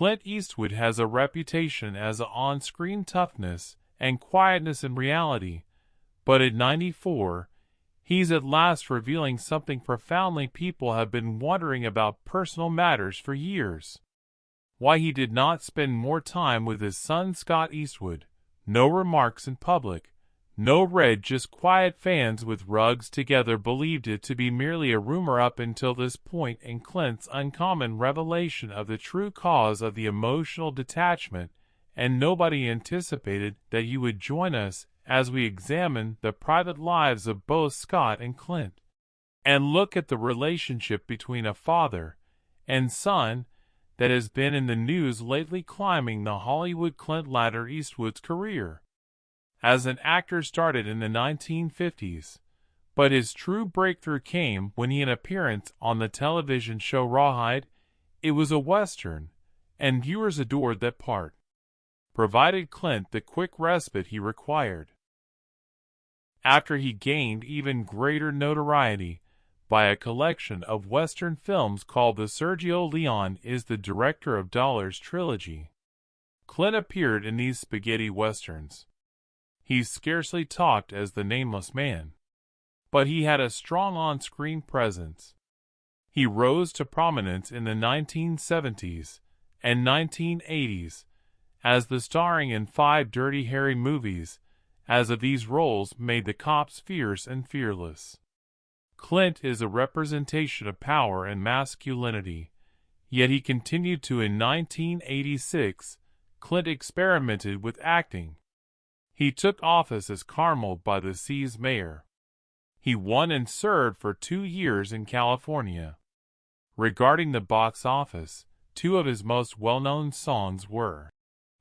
Clint Eastwood has a reputation as an on-screen toughness and quietness in reality, but at 94, he's at last revealing something profoundly people have been wondering about personal matters for years. Why he did not spend more time with his son Scott Eastwood. No remarks in public. No read, just quiet. Fans with rugs together believed it to be merely a rumor up until this point, and Clint's uncommon revelation of the true cause of the emotional detachment, and nobody anticipated that you would join us as we examine the private lives of both Scott and Clint, and look at the relationship between a father and son that has been in the news lately, climbing the Hollywood Clint ladder. Eastwood's career as an actor started in the 1950s, but his true breakthrough came when he had an appearance on the television show Rawhide. It was a Western, and viewers adored that part. Provided Clint the quick respite he required. After he gained even greater notoriety by a collection of Western films called the Sergio Leone is the director of Dollars trilogy. Clint appeared in these spaghetti westerns. He scarcely talked as the nameless man, but he had a strong on-screen presence. He rose to prominence in the 1970s and 1980s as the starring in 5 Dirty Harry movies, as of these roles made the cops fierce and fearless. Clint is a representation of power and masculinity, yet he continued to. In 1986, Clint experimented with acting. He took office as Carmel by the Sea's mayor. He won and served for 2 years in California. Regarding the box office, 2 of his most well-known songs were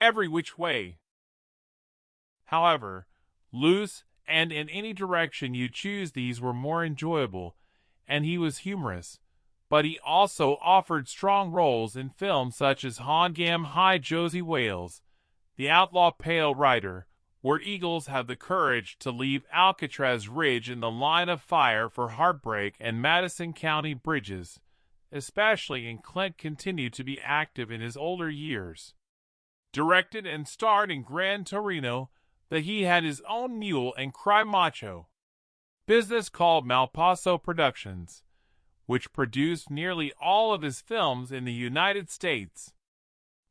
Every Which Way, however, Loose, and In Any Direction You Choose. These were more enjoyable, and he was humorous, but he also offered strong roles in films such as Hongam High, Josie Wales, The Outlaw Pale Rider, Where Eagles Have the Courage to Leave Alcatraz Ridge, in the Line of Fire for Heartbreak, and Madison County Bridges, especially. And Clint continued to be active in his older years. Directed and starred in Gran Torino, that he had his own mule and cry macho business called Malpaso Productions, which produced nearly all of his films in the United States.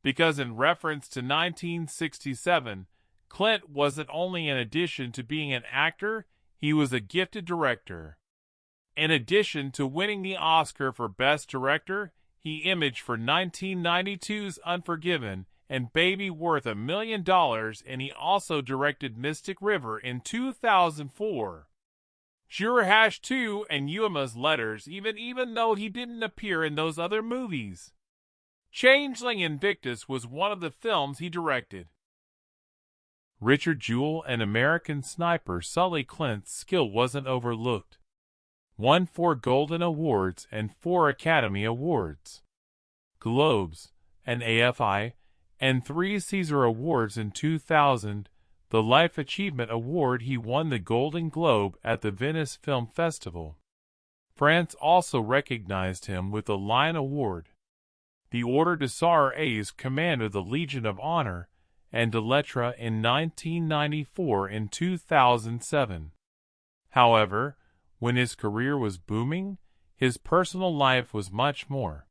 Because in reference to 1967, Clint wasn't only in addition to being an actor, he was a gifted director. In addition to winning the Oscar for Best Director, he imaged for 1992's Unforgiven and Baby Worth $1 Million, and he also directed Mystic River in 2004. Sure 2 and Uma's Letters, even though he didn't appear in those other movies. Changeling Invictus was one of the films he directed. Richard Jewell and American Sniper. Sully. Clint's skill wasn't overlooked. Won 4 Golden Awards and 4 Academy Awards, Globes, and AFI, and 3 Caesar Awards. In 2000, the Life Achievement Award, he won the Golden Globe at the Venice Film Festival. France also recognized him with the Lion Award, the Ordre des Arts, Command of the Legion of Honor, and de Lettres in 1994 and 2007. However, when his career was booming, his personal life was much more.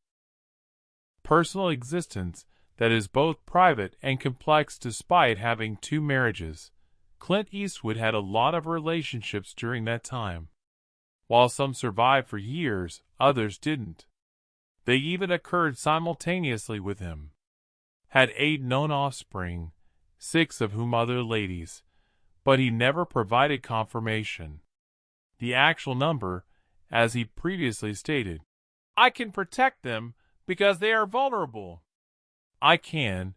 Personal existence that is both private and complex. Despite having 2 marriages, Clint Eastwood had a lot of relationships during that time. While some survived for years, others didn't. They even occurred simultaneously with him. Had 8 known offspring, 6 of whom other ladies, but he never provided confirmation. The actual number, as he previously stated, "I can protect them because they are vulnerable. I can,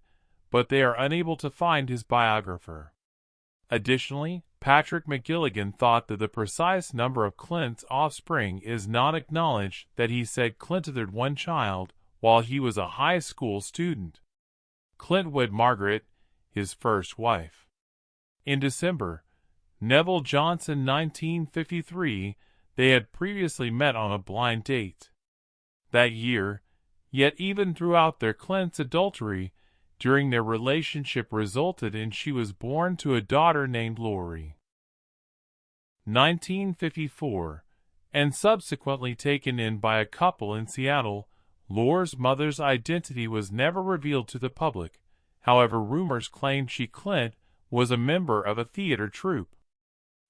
but they are unable to find," his biographer. Additionally, Patrick McGilligan thought that the precise number of Clint's offspring is not acknowledged, that he said Clint fathered 1 child while he was a high school student. Clint wed Margaret, his first wife, in December. Neville Johnson. 1953, they had previously met on a blind date. That year, Yet even throughout their Clint's adultery during their relationship resulted in she was born to a daughter named Lori. 1954, and subsequently taken in by a couple in Seattle. Lori's mother's identity was never revealed to the public. However, rumors claimed Clint was a member of a theater troupe.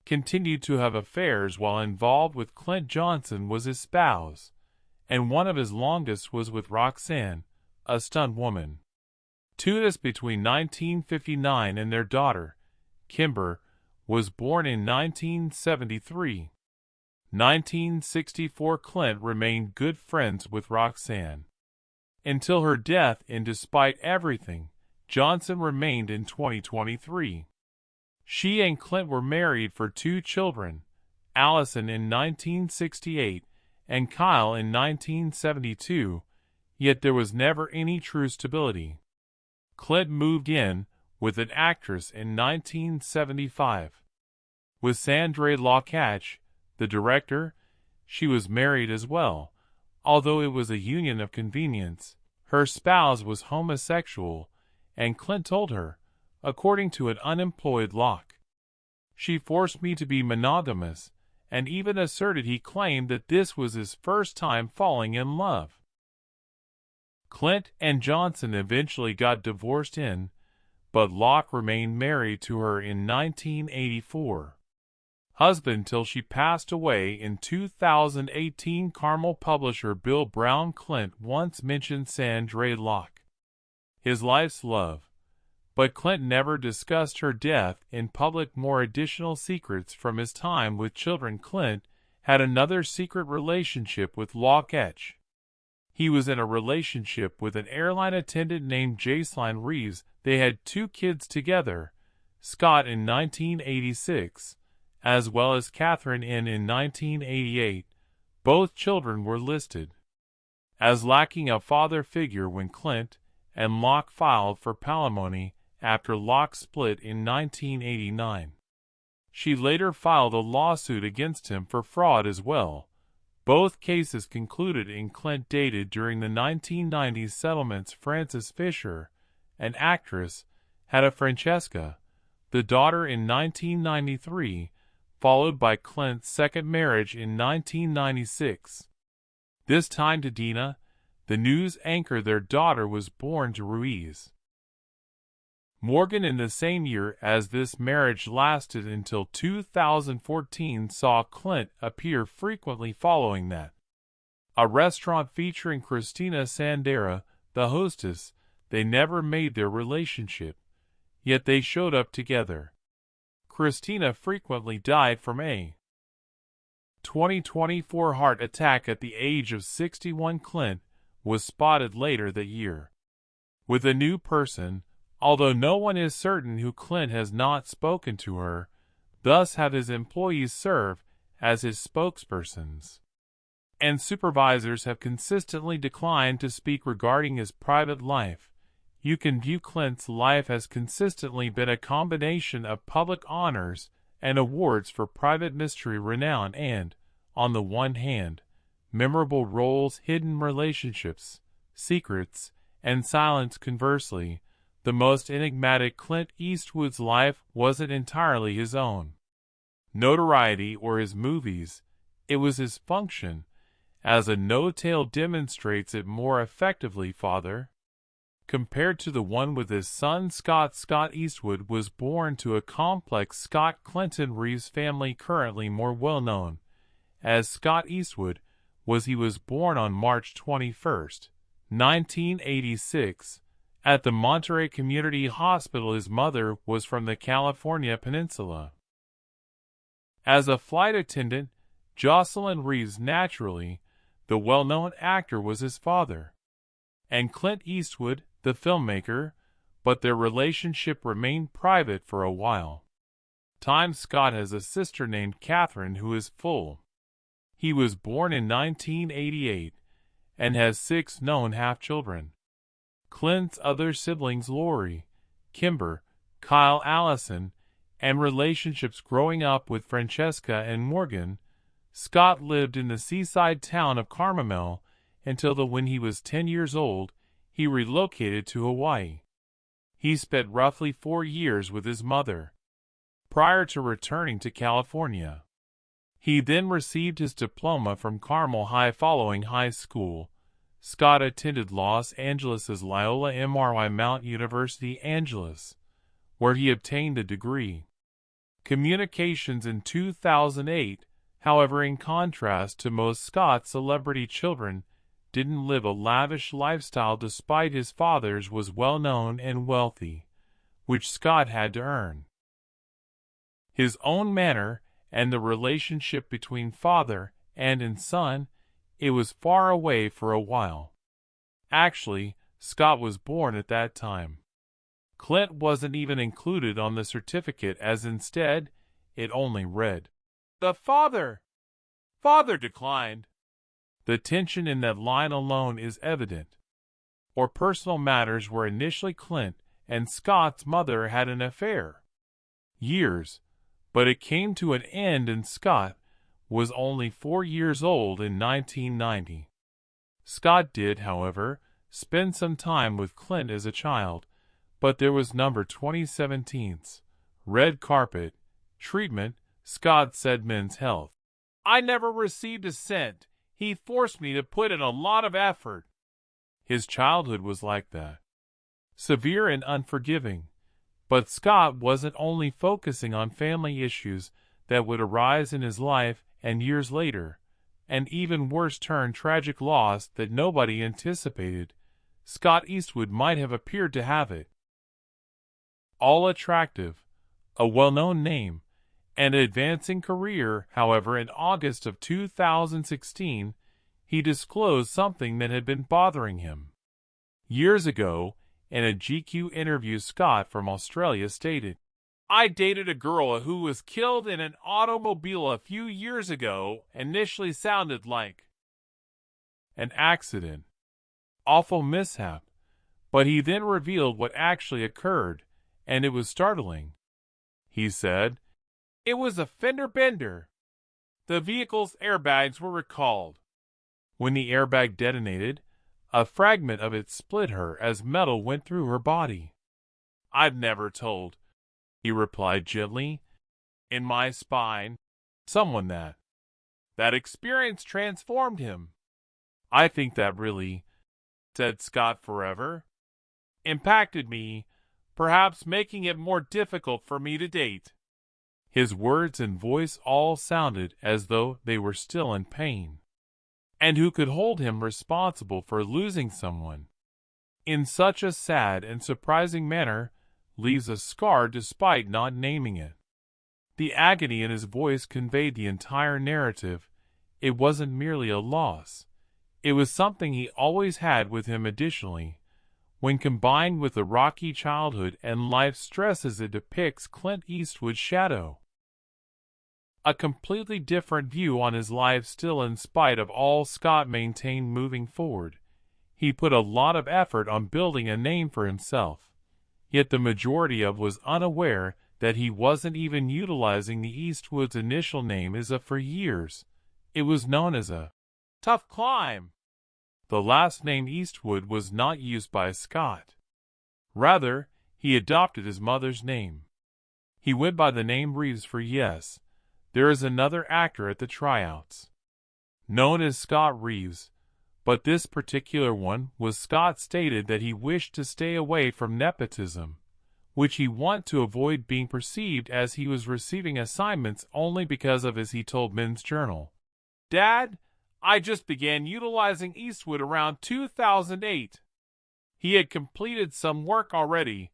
Continued to have affairs while involved with Clint. Johnson was his spouse, and one of his longest was with Roxanne, a stunt woman. To this between 1959 and their daughter, Kimber, was born in 1973. 1964 Clint remained good friends with Roxanne until her death, and despite everything, Johnson remained in 2023. She and Clint were married for 2 children, Allison in 1968 and Kyle in 1972, yet there was never any true stability. Clint moved in with an actress in 1975. With Sandra Locatch, the director, she was married as well. Although it was a union of convenience, her spouse was homosexual, and Clint told her, according to an unemployed Locke, "She forced me to be monogamous," and even asserted he claimed that this was his first time falling in love. Clint and Johnson eventually got divorced but Locke remained married to her in 1984. Husband till she passed away in 2018. Carmel publisher Bill Brown. Clint once mentioned Sandra Locke, his life's love, but Clint never discussed her death in public. More additional secrets from his time with children. Clint had another secret relationship with Locatch. He was in a relationship with an airline attendant named Jaseline Reeves. They had 2 kids together, Scott in 1986, as well as Catherine in 1988. Both children were listed as lacking a father figure when Clint and Locke filed for palimony after Locke split in 1989. She later filed a lawsuit against him for fraud as well. Both cases concluded in Clint dated during the 1990s settlements. Frances Fisher, an actress, had a Francesca, the daughter, in 1993, followed by Clint's second marriage in 1996. This time to Dina, the news anchor. Their daughter was born to Ruiz Morgan in the same year as this marriage lasted until 2014 saw Clint appear frequently following that. A restaurant featuring Christina Sandera, the hostess. They never made their relationship, yet they showed up together. Christina frequently died from a 2024 heart attack at the age of 61. Clint was spotted later that year with a new person, although no one is certain who. Clint has not spoken to her, thus have his employees serve as his spokespersons, and supervisors have consistently declined to speak regarding his private life. You can view Clint's life has consistently been a combination of public honors and awards for private mystery, renown, and, on the one hand, memorable roles, hidden relationships, secrets, and silence. Conversely, the most enigmatic Clint Eastwood's life wasn't entirely his own notoriety or his movies, it was his function as a no-tail demonstrates it more effectively. Father, compared to the one with his son Scott. Scott Eastwood was born to a complex Scott Clinton Reeves family. Currently more well known as Scott Eastwood he was born on March 21, 1986, at the Monterey Community Hospital. His mother was from the California Peninsula. As a flight attendant, Jocelyn Reeves. Naturally, the well-known actor was his father, and Clint Eastwood, the filmmaker, but their relationship remained private for a while. Scott has a sister named Catherine who is full. He was born in 1988 and has 6 known half-children. Clint's other siblings Lori, Kimber, Kyle, Allison, and relationships. Growing up with Francesca and Morgan, Scott lived in the seaside town of Carmel until when he was 10 years old, he relocated to Hawaii. He spent roughly 4 years with his mother prior to returning to California. He then received his diploma from Carmel High. Following high school, Scott attended Los Angeles' Loyola Marymount University Angeles, where he obtained a degree communications in 2008. However, in contrast to most Scott's celebrity children, didn't live a lavish lifestyle despite his father's was well known and wealthy, which Scott had to earn. His own manner and the relationship between father and son, it was far away for a while. Actually, Scott was born at that time. Clint wasn't even included on the certificate, as instead, it only read, "The father." Father declined. The tension in that line alone is evident. Or personal matters where initially Clint and Scott's mother had an affair. Years, but it came to an end and Scott was only 4 years old in 1990. Scott did, however, spend some time with Clint as a child, but there was number 2017's red carpet treatment. Scott said Men's Health, "I never received a cent. He forced me to put in a lot of effort." His childhood was like that. Severe and unforgiving. But Scott wasn't only focusing on family issues that would arise in his life, and years later, an even worse tragic loss that nobody anticipated. Scott Eastwood might have appeared to have it all attractive, a well-known name, and an advancing career. However, in August of 2016, he disclosed something that had been bothering him. Years ago, in a GQ interview, Scott from Australia stated, "I dated a girl who was killed in an automobile a few years ago." Initially sounded like an accident, awful mishap, but he then revealed what actually occurred, and it was startling. He said, "It was a fender bender. The vehicle's airbags were recalled. When the airbag detonated, a fragment of it split her as metal went through her body. I've never told," he replied gently, "in my spine, someone that experience transformed him. I think that really," said Scott, "forever impacted me, perhaps making it more difficult for me to date." His words and voice all sounded as though they were still in pain. And who could hold him responsible for losing someone in such a sad and surprising manner leaves a scar despite not naming it. The agony in his voice conveyed the entire narrative. It wasn't merely a loss. It was something he always had with him. Additionally, when combined with the rocky childhood and life stresses it depicts Clint Eastwood's shadow. A completely different view on his life. Still, in spite of all, Scott maintained moving forward. He put a lot of effort on building a name for himself. Yet the majority of was unaware that he wasn't even utilizing the Eastwood's initial name as for years. It was known as a tough climb. The last name Eastwood was not used by Scott. Rather, he adopted his mother's name. He went by the name Reeves for yes. There is another actor at the tryouts known as Scott Reeves, but this particular one was Scott stated that he wished to stay away from nepotism, which he wanted to avoid being perceived as he was receiving assignments only because of, as he told Men's Journal, "Dad, I just began utilizing Eastwood around 2008. He had completed some work already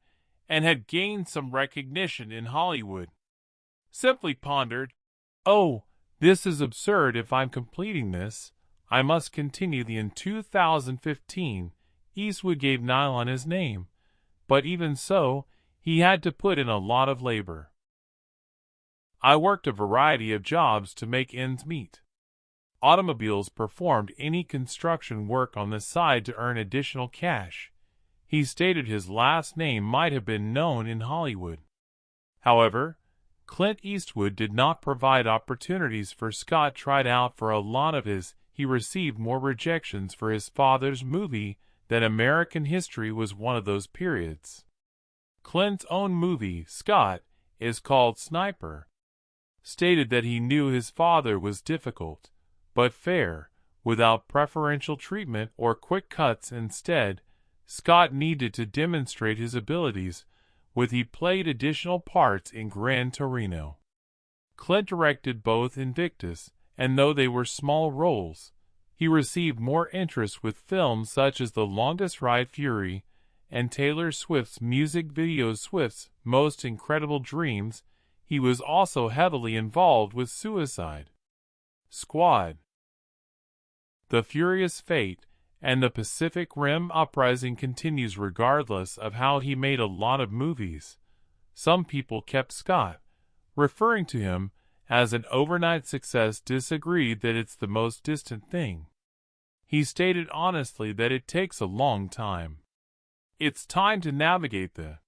and had gained some recognition in Hollywood. Simply pondered, oh, this is absurd. If I'm completing this, I must continue the." In 2015, Eastwood gave Nylon his name, but even so, he had to put in a lot of labor. "I worked a variety of jobs to make ends meet. Automobiles, performed any construction work on the side to earn additional cash." He stated his last name might have been known in Hollywood. However, Clint Eastwood did not provide opportunities for Scott. Tried out for a lot of his. he received more rejections for his father's movie than American history was one of those periods. Clint's own movie, Scott, is called Sniper, stated that he knew his father was difficult, but fair, without preferential treatment or quick cuts. Instead, Scott needed to demonstrate his abilities, with he played additional parts in Gran Torino. Clint directed both Invictus, and though they were small roles, he received more interest with films such as The Longest Ride, Fury, and Taylor Swift's music video Swift's Most Incredible Dreams. He was also heavily involved with Suicide Squad, The Furious Fate, and the Pacific Rim Uprising continues regardless of how he made a lot of movies. Some people kept Scott, referring to him as an overnight success, disagreed that it's the most distant thing. He stated honestly that it takes a long time. It's time to navigate the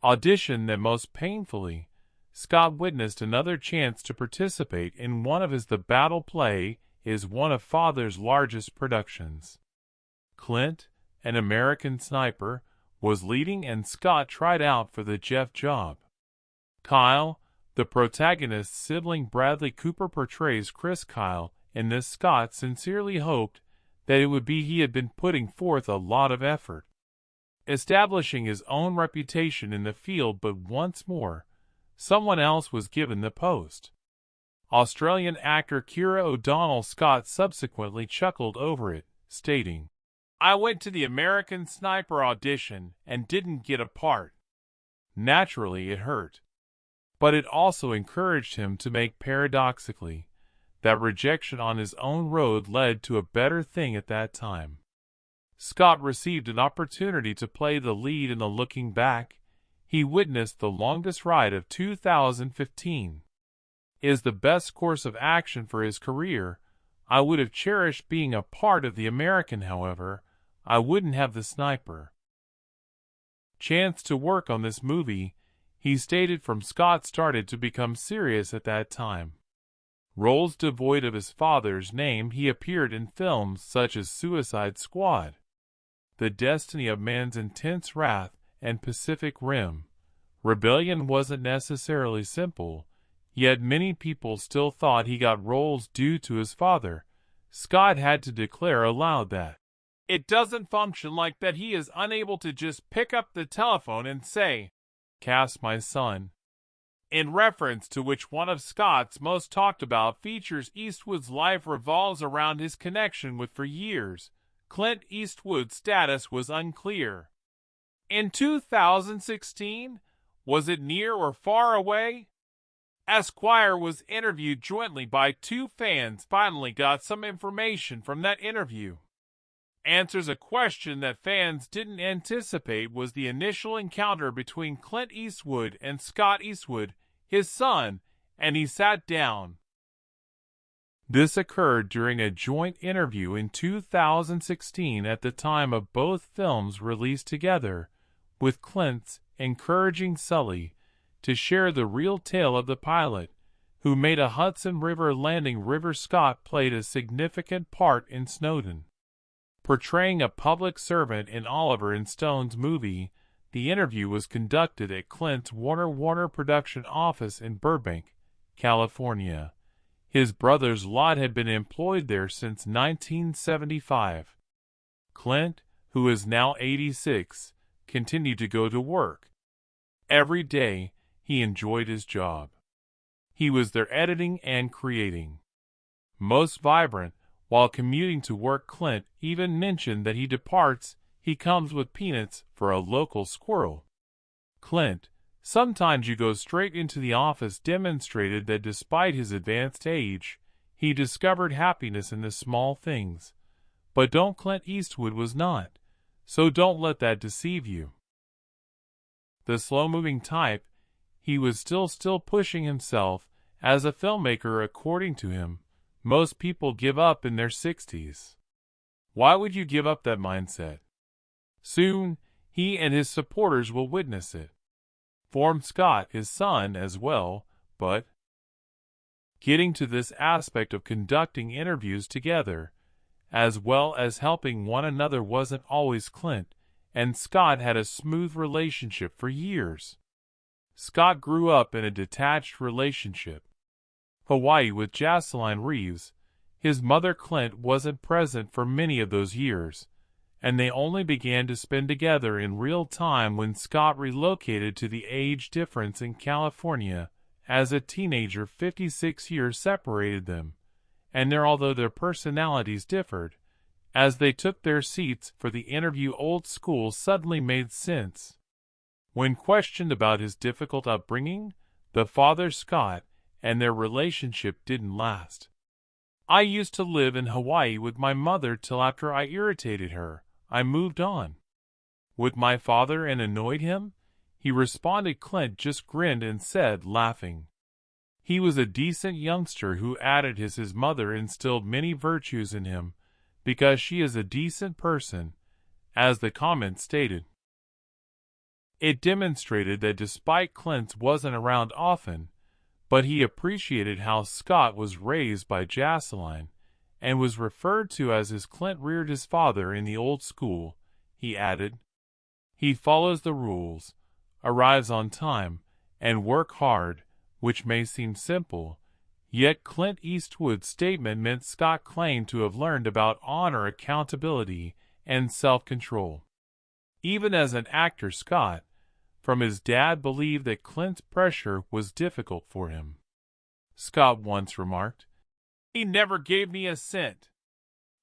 audition that most painfully. Scott witnessed another chance to participate in one of his The Battle Play is one of father's largest productions. Clint, an American Sniper, was leading and Scott tried out for the Jeff job. Kyle, the protagonist's sibling Bradley Cooper, portrays Chris Kyle in this. Scott sincerely hoped that it would be he had been putting forth a lot of effort, establishing his own reputation in the field, but once more, someone else was given the post. Australian actor Kira O'Donnell. Scott subsequently chuckled over it, stating, "I went to the American Sniper audition and didn't get a part. Naturally, it hurt. But it also encouraged him to make. Paradoxically, that rejection on his own road led to a better thing at that time." Scott received an opportunity to play the lead in the Looking Back. He witnessed The Longest Ride of 2015. Is the best course of action for his career. I would have cherished being a part of the American, however, I wouldn't have the Sniper chance to work on this movie. He stated from Scott started to become serious at that time. Roles devoid of his father's name, he appeared in films such as Suicide Squad, The Destiny of Man's Intense Wrath, and Pacific Rim. Rebellion wasn't necessarily simple, yet many people still thought he got roles due to his father. Scott had to declare aloud that it doesn't function like that. He is unable to just pick up the telephone and say, "Cast my son." In reference to which one of Scott's most talked about features, Eastwood's life revolves around his connection with. For years, Clint Eastwood's status was unclear. In 2016, was it near or far away? Esquire was interviewed jointly by two fans. Finally got some information from that interview. Answers a question that fans didn't anticipate was the initial encounter between Clint Eastwood and Scott Eastwood, his son, and he sat down. This occurred during a joint interview in 2016 at the time of both films released together, with Clint's encouraging Sully to share the real tale of the pilot, who made a Hudson River landing. River Scott played a significant part in Snowden, portraying a public servant in Oliver Stone's movie. The interview was conducted at Clint's Warner production office in Burbank, California. His brother's lot had been employed there since 1975. Clint, who is now 86, continued to go to work every day. He enjoyed his job. He was there editing and creating. Most vibrant, while commuting to work. Clint even mentioned that he departs, he comes with peanuts for a local squirrel. Clint, sometimes you go straight into the office, demonstrated that despite his advanced age, he discovered happiness in the small things. But don't. Clint Eastwood was not, so don't let that deceive you. The slow-moving type, he was still pushing himself as a filmmaker. According to him, most people give up in their 60s. Why would you give up that mindset? Soon, he and his supporters will witness it. Form Scott, his son, as well, but Getting to this aspect of conducting interviews together, as well as helping one another, wasn't always. Clint and Scott had a smooth relationship for years. Scott grew up in a detached relationship, Hawaii, with Jocelyn Reeves. His mother Clint wasn't present for many of those years, and they only began to spend together in real time when Scott relocated to the age difference in California as a teenager. 56 years separated them, and although their personalities differed, as they took their seats for the interview, old school suddenly made sense. When questioned about his difficult upbringing, the father Scott and their relationship didn't last. "I used to live in Hawaii with my mother till after I irritated her. I moved on with my father and annoyed him," he responded. Clint just grinned and said, laughing, he was a decent youngster who added his mother instilled many virtues in him because she is a decent person, as the comment stated. It demonstrated that despite Clint wasn't around often, but he appreciated how Scott was raised by Jocelyn and was referred to as his Clint reared his father in the old school, he added. He follows the rules, arrives on time, and work hard, which may seem simple, yet Clint Eastwood's statement meant Scott claimed to have learned about honor, accountability, and self-control. Even as an actor, Scott, from his dad, believed that Clint's pressure was difficult for him. Scott once remarked, "He never gave me a cent.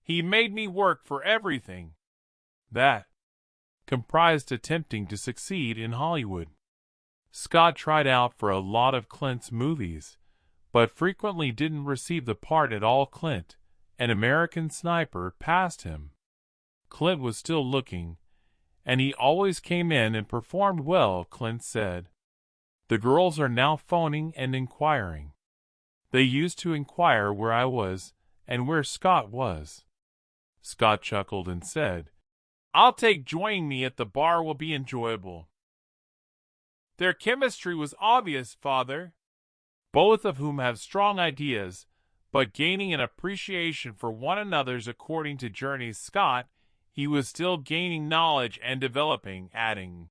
He made me work for everything." That comprised attempting to succeed in Hollywood. Scott tried out for a lot of Clint's movies, but frequently didn't receive the part at all. Clint, an American Sniper, passed him. Clint was still looking, and he always came in and performed well, Clint said. "The girls are now phoning and inquiring. They used to inquire where I was and where Scott was." Scott chuckled and said, "I'll take joining me at the bar will be enjoyable." Their chemistry was obvious, father, both of whom have strong ideas, but gaining an appreciation for one another's. According to Journey's Scott, he was still gaining knowledge and developing, adding,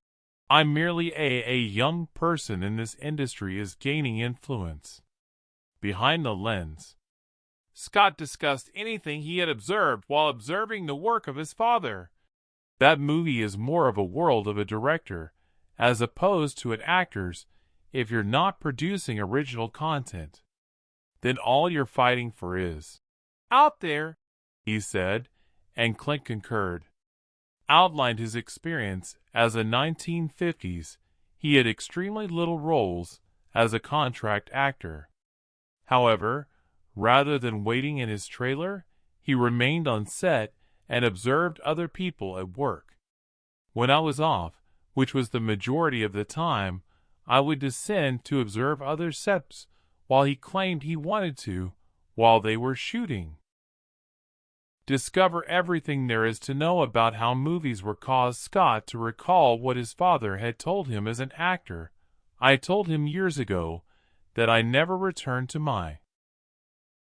"I'm merely a young person in this industry is gaining influence." Behind the lens, Scott discussed anything he had observed while observing the work of his father. That movie is more of a world of a director, as opposed to an actor's. If you're not producing original content, then all you're fighting for is out there, he said, and Clint concurred. Outlined his experience as a 1950s, he had extremely little roles as a contract actor. However, rather than waiting in his trailer, he remained on set and observed other people at work. When I was off, which was the majority of the time, I would descend to observe other sets while he claimed he wanted to while they were shooting. Discover everything there is to know about how movies were. Caused Scott to recall what his father had told him as an actor. "I told him years ago that I never returned to my